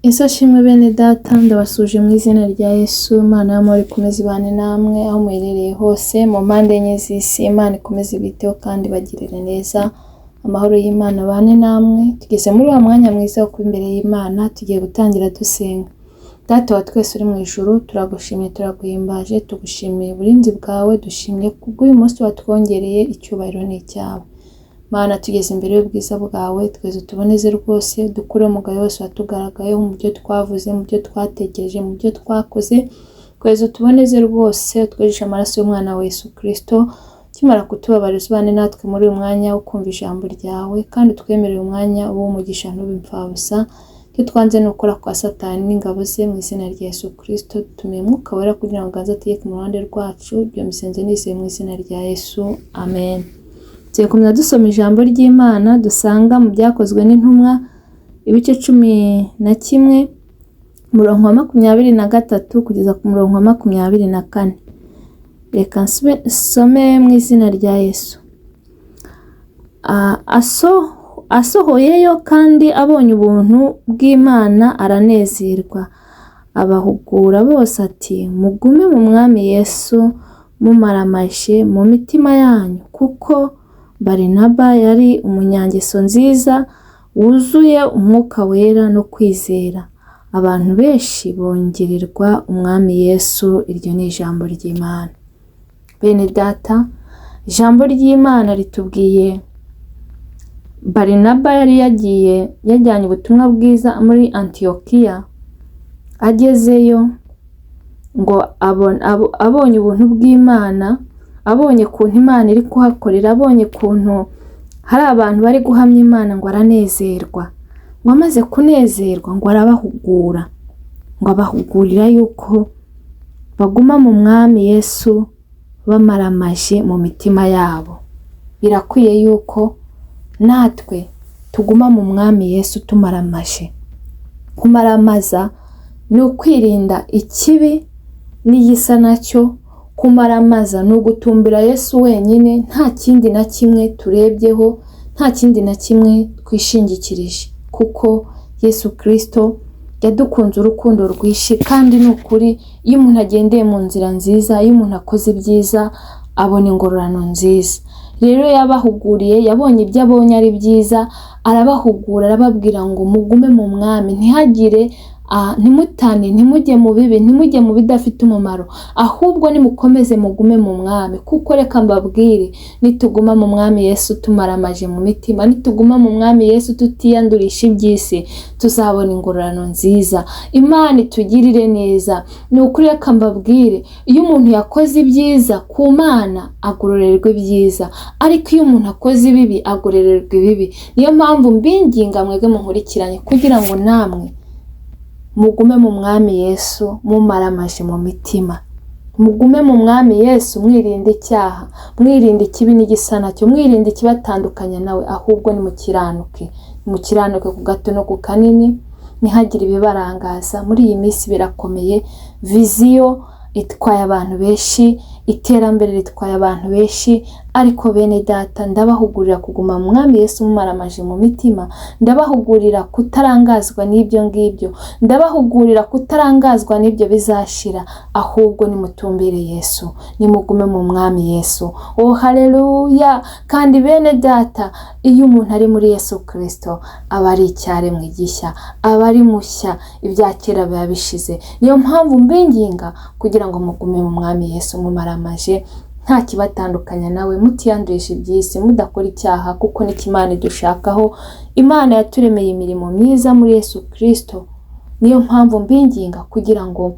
Yesu ashimwe bene data, ndabasuje mu izina rya Yesu. Imana y'amahoro ikomeze ibane namwe aho muherereye hose mu mpande enye z'isi. Imana ikomeze ibiteho kandi bagirire neza. Amahoro y'Imana abane namwe. Tugeze muri wa mwanya mwiza wo kuba imbere y'Imana, tugiye gutangira dusenga. Data wa twese uri mu ijuru, turagushimye, turaguhimbaje, tugushimiye uburinzi bwawe, dushimye kubw'uyu munsi watwongereye, icyubahiro ni icyawe. Mana, tugeze imbere y'ubwiza bwawe, tweze tuboneze rwose, dukure umugayo wose watugaragayeho mu byo twavuze, mu byo twatekereje, mu byo twakoze, tweze tuboneze rwose, twejeshe amaraso y'umwana wa Yesu Kristo, kimara kutubabariza ubane natwe muri uyu mwanya wo kumva ijambo ryawe, kandi twemerere umwanya w'umugisha n'ubimfabusa. Icyo twanze ni ukora kwa Satani n'ingabo ze, mu izina rya Yesu Kristo dutumiye Mwuka Wera kugira ngo aze ategeke mu ruhande rwacu. Ibyo misenze nizeye mu izina rya Yesu, amen. Tugiye dusoma ijambo ry'Imana dusanga mu byakozwe n'intumwa ibice 11 umurongo wa 23 kugeza ku murongo wa 24. Reka nsome mu izina rya Yesu. Asohoyeyo kandi abonye ubuntu bw'Imana aranezerwa, abahugura bose ati, mugume mu mwami Yesu mumaramaje mu mitima yanyu, kuko Barinaba yari umunyangeso nziza, wuzuye umwuka wera no kwizera. Abantu benshi bongererwa umwami Yesu. Iryo ni ijambo ry'Imana. Bene data, ijambo ry'Imana ritubwiye Barinaba yari yajyanye ubutumwa bwiza muri Antiyokiya. Agezeyo ngo abonye ubuntu bw'Imana, abonye kuntu Imana iri kuhakorera, abonye kuntu hari abantu bari guhamya Imana, ngo aranezerwa. Ngo amaze kunezerwa ngo arabahugura, ngo abahugurira yuko baguma mu mwami Yesu bamaramaje mu mitima yabo. Birakwiye yuko natwe tuguma mu mwami Yesu tumaramaje. Kumaramaza ni ukwirinda ikibi n'igisa nacyo. Kumaramaza ni ugutumbira Yesu wenyine, nta kindi na kimwe turebyeho, nta kindi na kimwe twishingikirije, kuko Yesu Kristo yadukunze urukundo rwinshi. Kandi ni ukuri, iyo umuntu agendeye mu nzira nziza, iyo umuntu akoze ibyiza, abona ingororano nziza. Rero yabahuguriye, yabonye ibyo abonye ari byiza, arabahugura, arababwira ngo mugume mu mwami, ntihagire ntimutane, ntimujye mu bibi, ntimujye mu bidafite umumaro, ahubwo nimukomeze mugume mu mwami. Kuko reka mbabwire, nituguma mu mwami Yesu tumaramaje mu mitima, nituguma mu mwami Yesu tutiyandurisha iby'isi, tuzabona ingororano nziza. Imana itugirire neza. Ni ukuri, reka mbabwire, iyo umuntu yakoze ibyiza ku Mana agororerwa ibyiza, ariko iyo umuntu akoze ibibi agororerwa ibibi. Niyo mpamvu mbinginga mwebwe munkurikiranye kugira ngo namwe mugume mu mwami Yesu mumaramaje mu mitima. Mugume mu mwami Yesu, mwirinde icyaha, mwirinde ikibi n'igisa nacyo, mwirinde ikibatandukanya nawe, ahubwo nimukiranuke. Nimukiranuke ku gato no ku kanini, ntihagire ibibarangaza. Muri iyi minsi birakomeye, viziyo itwaye abantu benshi, iterambere ritwaye abantu benshi, ariko bene data, ndabahugurira kuguma mu mwami Yesu mumaramaje mu mitima. Ndabahugurira kutarangazwa n'ibyo ngibyo, ndabahugurira kutarangazwa n'ibyo bizashira, ahubwo nimutumbire Yesu, nimugume mu mwami Yesu. Oh haleluya! Kandi bene data, iyo umuntu ari muri Yesu Kristo aba ari icyaremwe gishya, aba ari mushya, ibya kera biba bishize. Niyo mpamvu mbinginga kugira ngo mugume mu mwami Yesu mumaramaje, nta kibatandukanya nawe, mutiyandurisha iby'isi, mudakora icyaha, kuko ni Imana idushakaho. Imana yaturemeye imirimo myiza muri Yesu Kristo. Niyo mpamvu mbinginga kugira ngo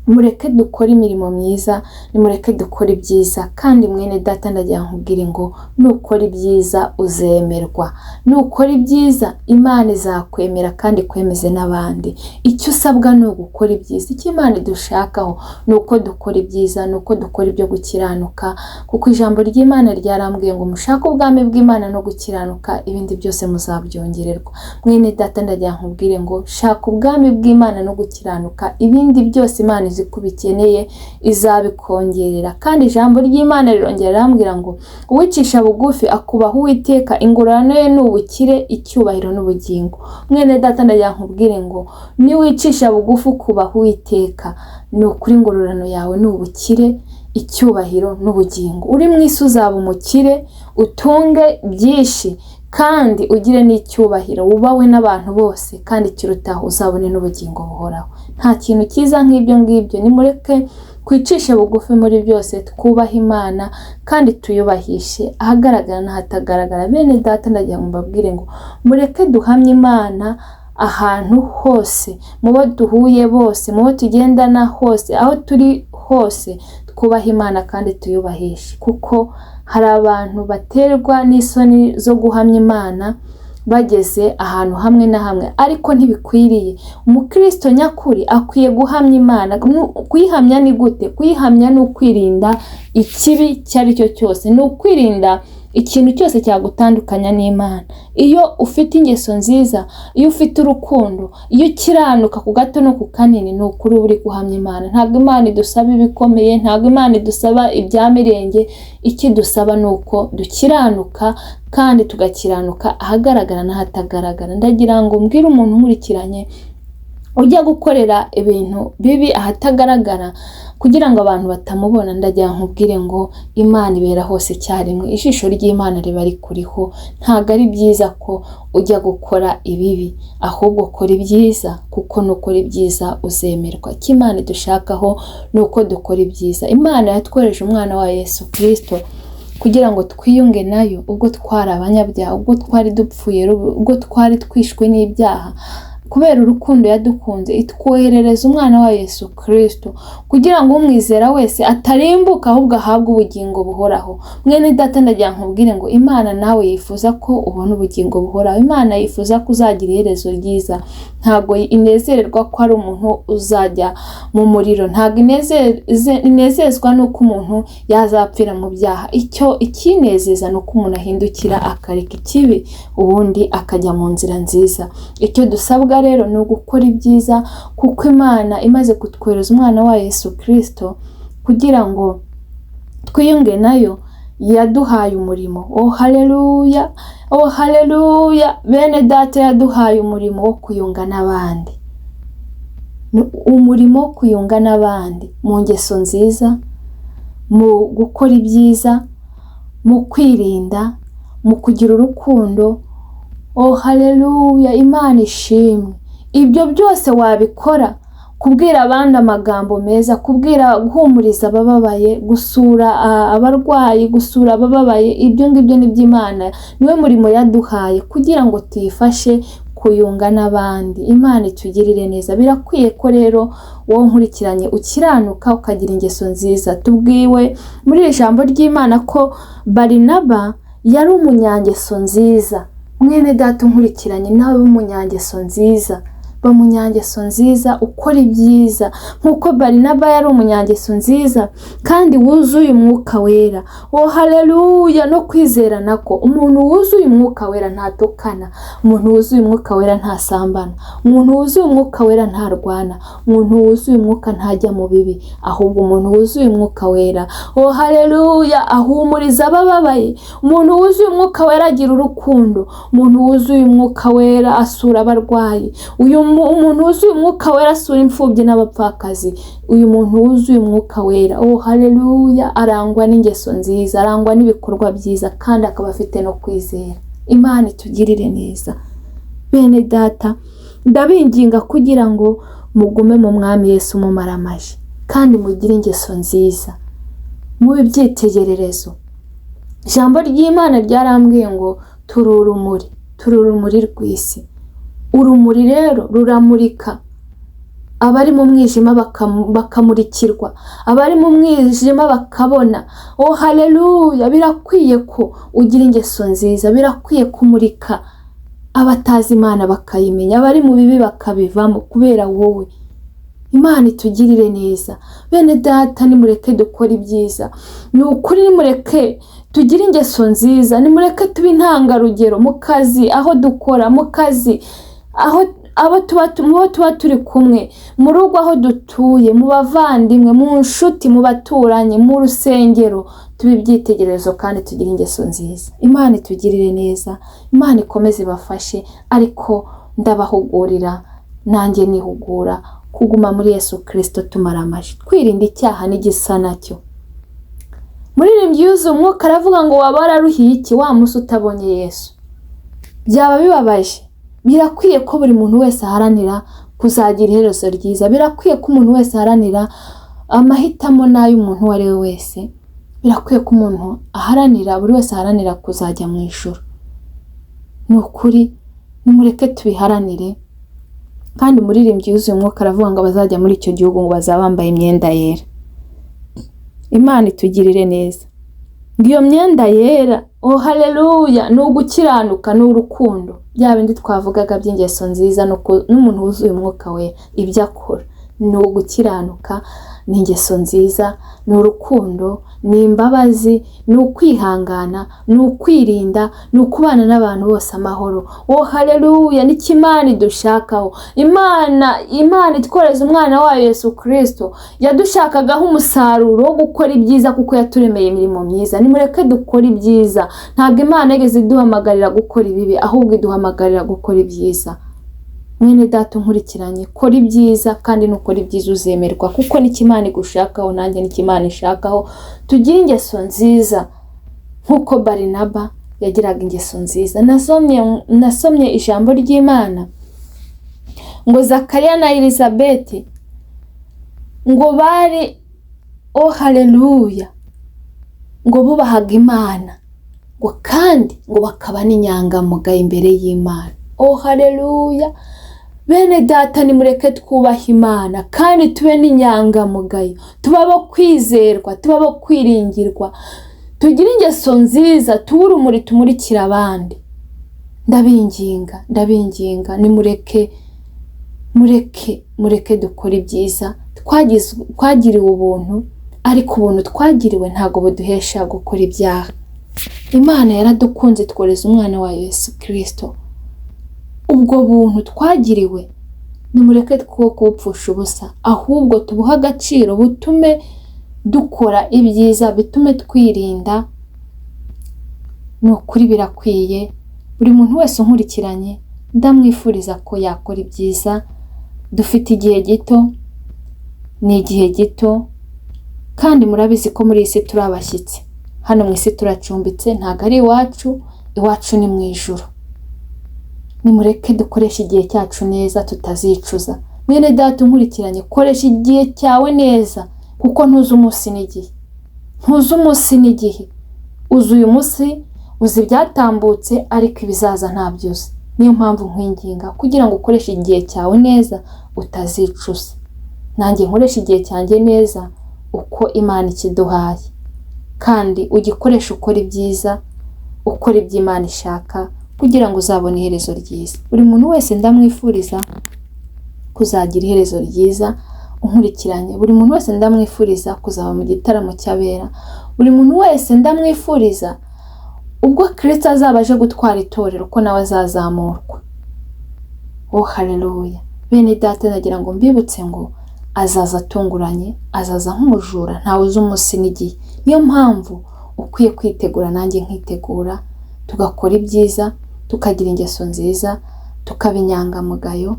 mureke dukore imirimo myiza, nimureke dukore ibyiza. Kandi mwene data, ndagira nkubwire ngo nukora ibyiza uzemerwa, nukora ibyiza Imana izakwemera kandi kwemeze n'abandi. Icyo usabwa ni ugukora ibyiza. Icyo Imana idushakaho ni uko dukora ibyiza, ni uko dukora ibyo gukiranuka, kuko ijambo ry'Imana ryarambwiye ngo mushake ubwami bw'Imana no gukiranuka, ibindi byose muzabyongererwa. Mwene data, ndagira nkubwire ngo shaka ubwami bw'Imana no gukiranuka, ibindi byose Imana izi ko ubikeneye izabikongerera. Kandi ijambo ry'Imana rirongera rirambwira ngo uwicisha bugufi akubaha Uwiteka, ingororano ye ni ubukire, icyubahiro n'ubugingo. Mwene data ndagira nkubwire ngo niwicisha bugufi ukubaha Uwiteka, ni ukuri ingororano yawe ni ubukire, icyubahiro n'ubugingo. Uri mu isi uzaba umukire, utunge byinshi kandi ugire n'icyubahiro, wubawe n'abantu bose, kandi kirutaho uzabone n'ubugingo buhoraho. Nta kintu cyiza nk'ibyo ngibyo. Nimureke kwicisha bugufi muri byose, twubahe Imana kandi tuyubahishe ahagaragara n'ahatagaragara. Bene data ndagira ngo mbabwire ngo mureke duhamye Imana ahantu hose, mu bo duhuye bose, mu bo tugendana hose, aho turi hose twubahe Imana kandi tuyubahishe, kuko hari abantu baterwa n'isoni zo guhamya Imana bageze ahantu hamwe na hamwe, ariko ntibikwiriye. Umukristo nyakuri akwiye guhamya Imana. Kuyihamya ni gute? Kuyihamya ni ukwirinda ikibi icyo ari cyo cyose, ni ukwirinda ikintu cyose cyagutandukanya n'Imana. Iyo ufite ingeso nziza, iyo ufite urukundo, iyo ukiranuka ku gato no ku kanini, ni ukuri uri guhamya Imana. Ntabwo Imana idusaba ibikomeye, ntabwo Imana idusaba ibya mirenge. Icyo dusaba ni uko dukiranuka kandi tugakiranuka ahagaragara n'ahatagaragara. Ndagira ngo mbwire umuntu nkurikiranye ujya gukorera ibintu bibi ahatagaragara kugira ngo abantu batamubona, ndagira nkubwire ngo Imana ibera hose icyarimwe, ijisho ry'Imana riba rikuriho. Ntabwo ari byiza ko ujya gukora ibibi, ahubwo kora ibyiza, kuko nukora ibyiza uzemerwa. Icyo Imana idushakaho ni uko dukora ibyiza. Imana yatwohereje umwana wa Yesu Kristo kugira ngo twiyunge nayo ubwo twari abanyabyaha, ubwo twari dupfuye, ubwo twari twishwe n'ibyaha. Kubera urukundo yadukunze, itwoherereza umwana wa Yesu Kristo kugira ngo umwizera wese atarimbuka, ahubwo ahabwe ubugingo buhoraho. Mwene data ndagira nkubwire ngo Imana nawe yifuza ko ubona ubugingo buhoraho. Imana yifuza ko uzagira iherezo ryiza. Ntabwo inezererwa ko ari umuntu uzajya mu muriro, ntabwo inezezwa nuko umuntu yazapfira mu byaha. Ikinezeza ni uko umuntu ahindukira akareka ikibi, ubundi akajya mu nzira nziza. Icyo dusabwa rero ni ugukora ibyiza, kuko Imana imaze kutwohereza umwana wa Yesu Kristo kugira ngo twiyunge nayo, yaduhaye umurimo. Oh haleluya, oh haleluya. Bene data, yaduhaye umurimo wo kuyunga n'abandi, umurimo wo kuyunga n'abandi mu ngeso nziza, mu gukora ibyiza, mu kwirinda, mu kugira urukundo. Oh haleluya, Imana ishimwe. Ibyo byose wabikora, kubwira abandi amagambo meza, guhumuriza abababaye, gusura abarwayi, gusura abababaye. Ibyo ngibyo ni by'Imana, niwe murimo yaduhaye kugira ngo tuyifashe kuyunga n'abandi. Imana itugirire neza. Birakwiye ko rero wowe nkurikiranye ukiranuka ukagira ingeso nziza. Tubwiwe muri iri jambo ry'Imana ko Barinaba yari umunyangeso nziza. Mwene data nkurikiranye, nawe umunyangeso nziza, bamunyangeso nziza, ukora ibyiza nkuko Barinaba yari umunyangeso nziza kandi wuzuye umwuka wera. Oh haleluya. No kwizera nako, umuntu wuzuye umwuka wera ntatukana, umuntu wuzuye umwuka wera ntasambana, umuntu wuzuye umwuka wera ntarwana, umuntu wuzuye umwuka ntajya mu bibi, ahubwo umuntu wuzuye umwuka wera, oh haleluya, ahumuriza abababaye. Umuntu wuzuye umwuka wera agira urukundo, umuntu wuzuye umwuka wera asura abarwayi. Umuntu wuzuye umwuka wera asura imfubyi n'abapfakazi. Uyu muntu wuzuye umwuka wera, oh haleluya, arangwa n'ingeso nziza, arangwa n'ibikorwa byiza, kandi akaba afite no kwizera. Imana itugirire neza. Bene data, ndabinginga kugira ngo mugume mu Mwami Yesu mumaramaje, kandi mugire ingeso nziza, mube ibyitegererezo. Ijambo ry'Imana ryarambwiye ngo turi urumuri rw'isi. Urumuri rero ruramurika, abari mu mwijima bakamurikirwa, abari mu mwijima bakabona. Oh haleluya. Birakwiye ko ugira ingeso nziza, birakwiye kumurika abatazi Imana bakayimenya, abari mu bibi bakabivamo kubera wowe. Imana itugirire neza. Bene data, nimureke dukora ibyiza. Ni ukuri, nimureke tugire ingeso nziza, nimureke tube intangarugero mu kazi, aho dukora, mu kazi, abo tuba turi kumwe mu rugo aho dutuye, mu bavandimwe, mu nshuti, mu baturanyi, mu rusengero, tube ibyitegererezo kandi tugire ingeso nziza. Imana itugirire neza, Imana ikomeze ibafashe, ariko ndabahugurira nanjye nihugura kuguma muri Yesu Kristo tumaramaje, twirinda icyaha n'igisa nacyo. Muririmbyi yuzuye umwuka aravuga ngo waba wararuhiye iki wa munsi utabonye Yesu? Byaba bibabaje. Birakwiye ko buri muntu wese aharanira kuzagira iherezo ryiza. Birakwiye ko umuntu wese aharanira amahitamo n'ay'umuntu uwo ari we wese. Birakwiye ko umuntu aharanira, buri wese aharanira kuzajya mu ijuru. Ni ukuri, nimureke tubiharanire. Kandi muririmbyi yuzuye umwuka aravuga ngo bazajya muri icyo gihugu ngo bazaba bambaye imyenda yera. Imana itugirire neza. Iyo myenda yera, oh haleluya, ni ugukiranuka, ni urukundo. Bya bindi twavugaga by'ingeso nziza, n'umuntu wuzuye umwuka we ibyo akora ni ugukiranuka, ni ingeso nziza, ni urukundo, ni imbabazi, ni ukwihangana, ni ukwirinda, ni ukubana n'abantu bose amahoro. Oh haleluya, ni Imana idushakaho. Imana itworeza umwana wayo Yesu Kristo yadushakagaho umusaruro wo gukora ibyiza kuko yaturemeye imirimo myiza. Nimureke dukora ibyiza. Ntabwo Imana yigeze iduhamagarira gukora ibibi, ahubwo iduhamagarira gukora ibyiza. Mwene data unkurikiranye, kora ibyiza kandi nukora ibyiza uzemerwa, kuko ni Imana igushakaho, nanjye ni Imana ishakaho. Tugire ingeso nziza nkuko Barinaba yagiraga ingeso nziza. Nasomye ijambo ry'Imana ngo Zakariya na Elizabeth ngo bari, oh haleluya, ngo bubahaga Imana, ngo kandi ngo bakaba n'inyangamugayo imbere y'Imana. Oh haleluya. Bene data, nimureke twubaha Imana kandi tube n'inyangamugayo, tubabo kwizerwa, tubabo kwiringirwa, tugire ingeso nziza, tube urumuri tumurikira abandi. Ndabinginga mureke dukora ibyiza. Twagiriwe ubuntu, ariko ubuntu twagiriwe ntago buduhesha gukora ibyaha. Imana yaradukunze tworeza umwana wa Yesu Kristo. Ubwo buntu twagiriwe nimureke kubupfusha ubusa, ahubwo tubuha agaciro, butume dukora ibyiza, bitume twirinda. Ni ukuri birakwiye buri muntu wese unkurikiranye ndamwifuriza ko yakora ibyiza. Dufite igihe gito, ni igihe gito, kandi murabizi ko muri isi turi abashyitsi. Hano mu isi turacumbitse, ntago ari iwacu ni mu ijuru. Nimureke dukoresha igihe cyacu neza tutazicuza. Mwene data unkurikiranye, koresha igihe cyawe neza, kuko ntuzi umunsi n'igihe. Uzi uyu munsi, uzi ibyatambutse, ariko ibizaza ntabyo uzi. Niyo mpamvu nkwinginga kugira ngo ukoreshe igihe cyawe neza utazicuza. Nanjye nkoresha igihe cyanjye neza uko Imana ikiduhaye, kandi ugikoresha ukora ibyiza, ukora ibyo Imana ishaka, kugira ngo uzabone iherezo ryiza. Buri muntu wese ndamwifuriza kuzagira iherezo ryiza unkurikiranye. Buri muntu wese ndamwifuriza kuzaba mu gitaramo cy'abera. Buri muntu wese ndamwifuriza ubwo Kristo azaba aje gutwara itorero ko nawe azazamurwa. Oh haleluya. Bene data, nagira ngo mbibutse ngo azaza atunguranye, azaza nk'umujura, ntawe uzi umunsi n'igihe. Niyo mpamvu ukwiye kwitegura, nanjye nkitegura, tugakora ibyiza, tukagira ingeso nziza, tukaba inyangamugayo,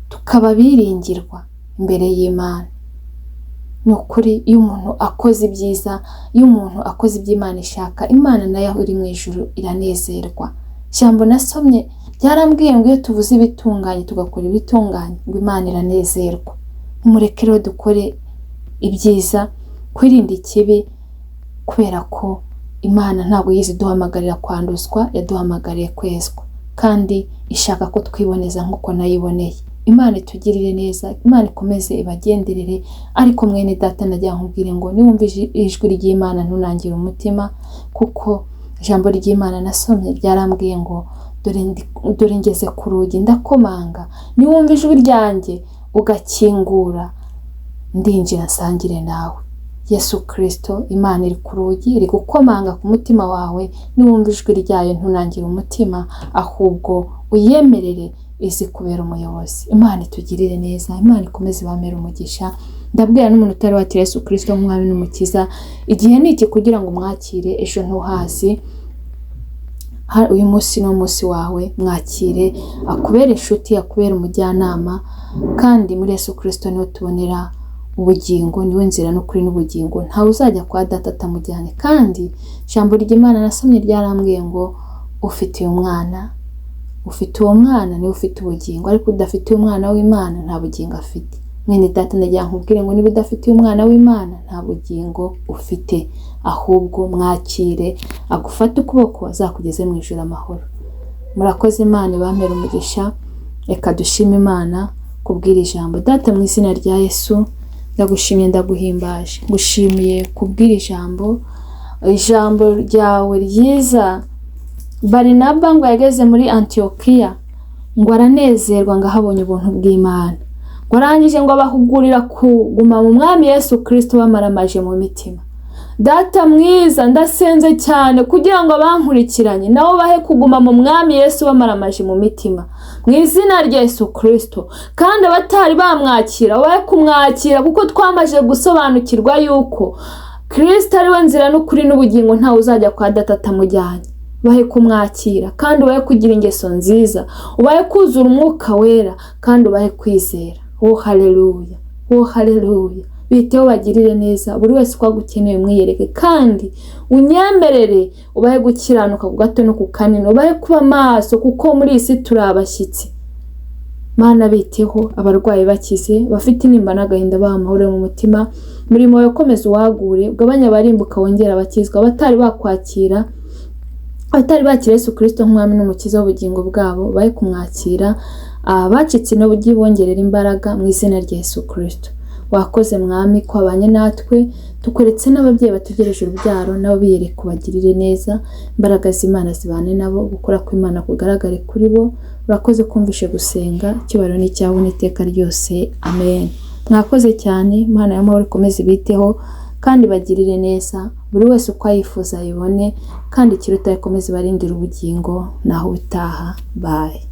tukaba biringirwa imbere y'Imana. Ni ukuri, iyo umuntu akoze ibyiza, iyo umuntu akoze ibyo Imana ishaka, Imana nayo iri mu ijuru iranezerwa. Ijambo nasomye byarambwiye ngo iyo tuvuze ibitunganye tugakora ibitunganye, ngo Imana iranezerwa. Nimureke rero dukore ibyiza, kwirinda ikibi, kubera ko Imana ntabwo yize duhamagarira kwanduzwa, yaduhamagariye kwezwa, kandi ishaka ko twiboneza nk'uko nayiboneye. Imana itugirire neza, Imana ikomeze ibagenderere. Ariko mwene data, najya nkubwire ngo niwumva ijwi ry'Imana ntunangire umutima, kuko ijambo ry'Imana nasomye ryarambwiye ngo dore ngeze ku rugi ndakomanga, niwumva ijwi ryanjye ugakingura, ndinjira nsangire nawe. Yesu Kristo, Imana iri ku rugi, iri gukomanga ku mutima wawe. Niwumva ijwi ryayo ntunangire umutima, ahubwo uyemerere izi kubera umuyobozi. Imana itugirire neza, Imana ikomeze ibamere umugisha. Ndabwira n'umuntu utari wakira Yesu Kristo nk'umwami n'umukiza, igihe ni iki kugira ngo mwakire, ejo ntuhazi. Uyu munsi ni umunsi wawe, mwakire, akubere inshuti, akubere umujyanama, kandi muri Yesu Kristo niho tubonera ubugingo, niwe nzira n'ukuri n'ubugingo, ntawe uzajya kwa Data atamujyanye. Kandi ijambo ry'Imana nasomye ryarambwiye ngo ufite umwana, ufite uwo mwana niwe ufite ubugingo, ariko udafite umwana w'Imana nta bugingo afite. Mwene Data ndagira nkubwire ngo niba udafite umwana w'Imana nta bugingo ufite, ahubwo mwakire, agufate ukuboko azakugeze mu ijuru amahoro. Murakoze, Imana ibamere umugisha. Reka dushime Imana kubwira ijambo. Data, mu izina rya Yesu ndagushimiye, ndaguhimbaje, ngushimiye kubwira ijambo ryawe ryiza. Barinaba ngo yageze muri Antiyokiya, ngo aranezerwa ngo ahabonye ubuntu bw'Imana, ngo arangije ngo abahugurira kuguma mu mwami Yesu Kristo bamaramaje mu mitima. Data mwiza, ndasenze cyane kugira ngo abankurikiranye nabo bahe kuguma mu mwami Yesu bamaramaje mu mitima, mu izina rya Yesu Kristo. Kandi abatari bamwakira bahe kumwakira, kuko twamaje gusobanukirwa yuko Kristo ari we nzira n'ukuri n'ubugingo, ntawe uzajya kwa Data atamujyanye. Bahe kumwakira, kandi ubahe kugira ingeso nziza, ubahe kuzura umwuka wera, kandi ubahe kwizera. Oh haleluya, oh haleluya. Biteho bagirire neza, buri wese uko agukeneye umwiyereke, kandi unyemerere ubahe gukiranuka ku gato no ku kanini, ubahe kuba maso, kuko muri isi turi abashyitsi. Mana, biteho abarwayi bakize, bafite intimba n'agahinda baha amahoro mu mutima. Murimo wawe komeza uwagure, ugabanya abarimbuka wongera abakizwa. Abatari bakwakira, abatari bakira Yesu Kristo nk'umwami n'umukiza w'ubugingo bwabo, bahe kumwakira. Abacitse intege bongerera imbaraga mu izina rya Yesu Kristo. Wakoze mwami ko abanye natwe, tukweretse n'ababyeyi bategereje urubyaro, nabo biyereka ubagirire neza. Imbaraga z'Imana zibane nabo, gukora kw'Imana kugaragare kuri bo. Urakoze kumvishe gusenga, icyubahiro ni cyawe n'iteka ryose. Amen. Mwakoze cyane. Imana y'amahoro ikomeze ibiteho kandi bagirire neza, buri wese uko ayifuza ayibone, kandi ikiruta ikomeze barindira ubugingo. Naho utaha. Bye.